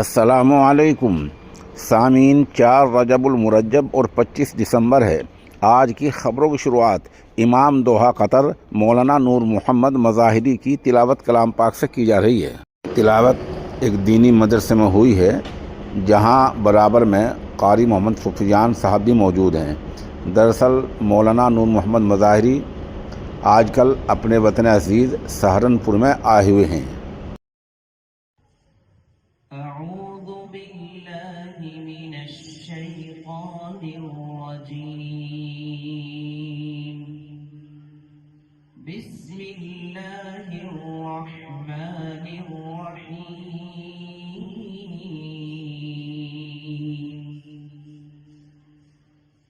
अस्सलामुअलैकुम सामीन। 4 रजबुल मुरज्जब और 25 दिसंबर है। आज की ख़बरों की शुरुआत इमाम दोहा कतर मौलाना नूर मोहम्मद मज़ाहिरी की तिलावत कलाम पाक से की जा रही है। तिलावत एक दीनी मदरसे में हुई है, जहां बराबर में कारी मोहम्मद सुफियान साहब भी मौजूद हैं। दरअसल मौलाना नूर मोहम्मद मज़ाहिरी आजकल अपने वतन अज़ीज़ सहारनपुर में आए हुए हैं।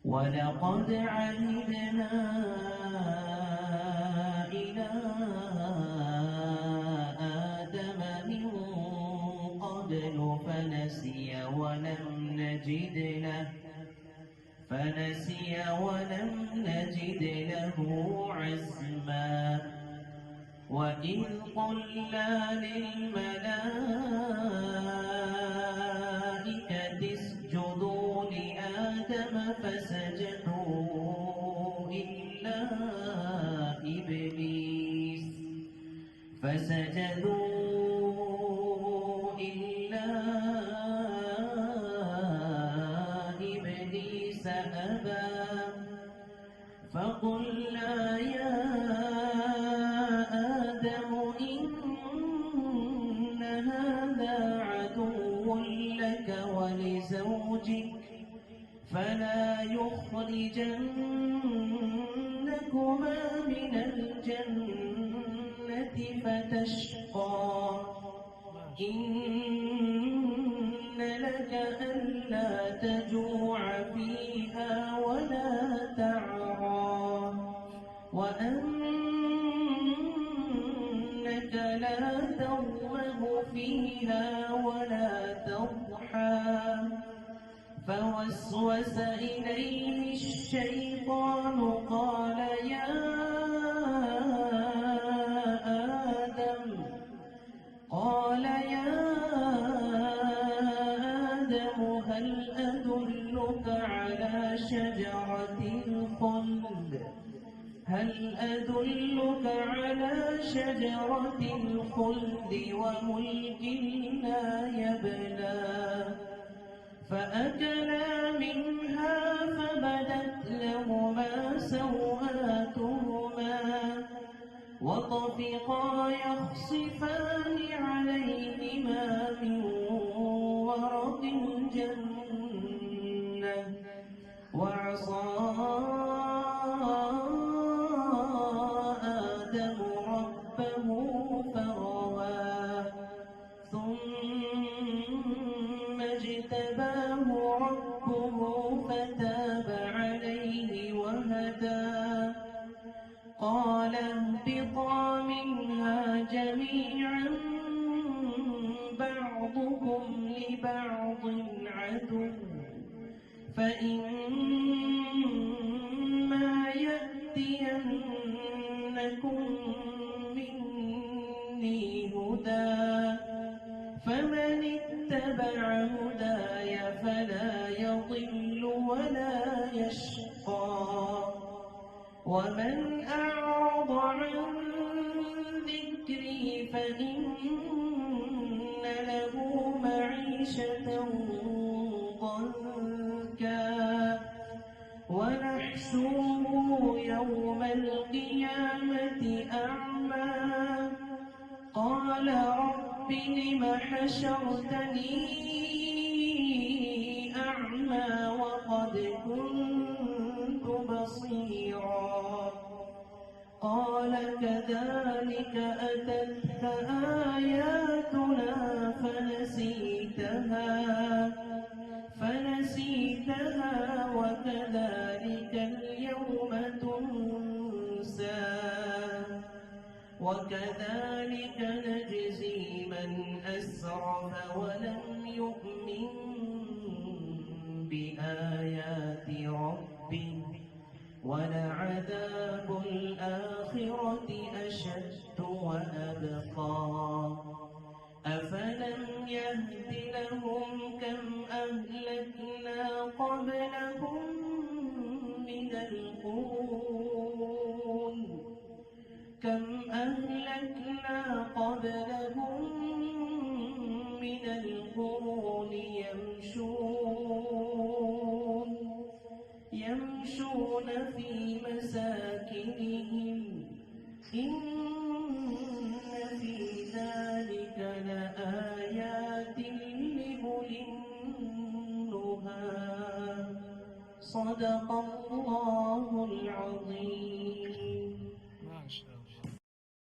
वलक़द अहिदना इला आदम मिन क़ब्लु फनसिय वलम नजिद लहु अज़्मा। वइज़ क़ुल्ना लिलमलाइकति इसजुदू लिआदम फसजदू इल्ला इब्लीस अबा। फक़ुल्ना या आदम इन्न हाज़ा अदुव्वुन लक वलिज़ौजिक फला युख़्रिजन्नकुमा मिनल जन्नति फ़तश्क़ा। इन्न लक अल्ला तजूअ फ़ीहा वला तअरा वअन्नक ला तज़मअ फ़ीहा वला तضحى। فوسوس إليه الشيطان قال يا آدم هل أدلك على شجرة الخلد وملك لا يبلى. فأكلا منها فبدت لهما سوآتهما وطفقا يخصفان عليهما من ورق الجنة وعصى آدم ربه فغوى. ثم اجتباه ربه فتاب عليه وهدى. قال اهبطا منها جميعا بعضكم لبعض عدو فإما يأتينكم مني هدى فمن اتبع هداي فلا يضل ولا يشقى. ومن أعرض عن ذكري فإن له معيشة ضنكا ونحشره يوم القيامة أعمى. قال رب لم حشرتني أعمى وقد كنت بصيرا. قال كذلك أتتك آياتنا فنسيتها وكذلك اليوم تنسى. وكذلك نجزي من أسرف ولم يؤمن بآيات ربه ولعذاب الآخرة أشد وأبقى. أفلم يهد لهم كم أهلكنا قبلهم من القرون كم أهلكنا قبلهم من القرون يمشون في مساكنهم إن في ذلك لآيات لأولي النهى صدق الله العظيم.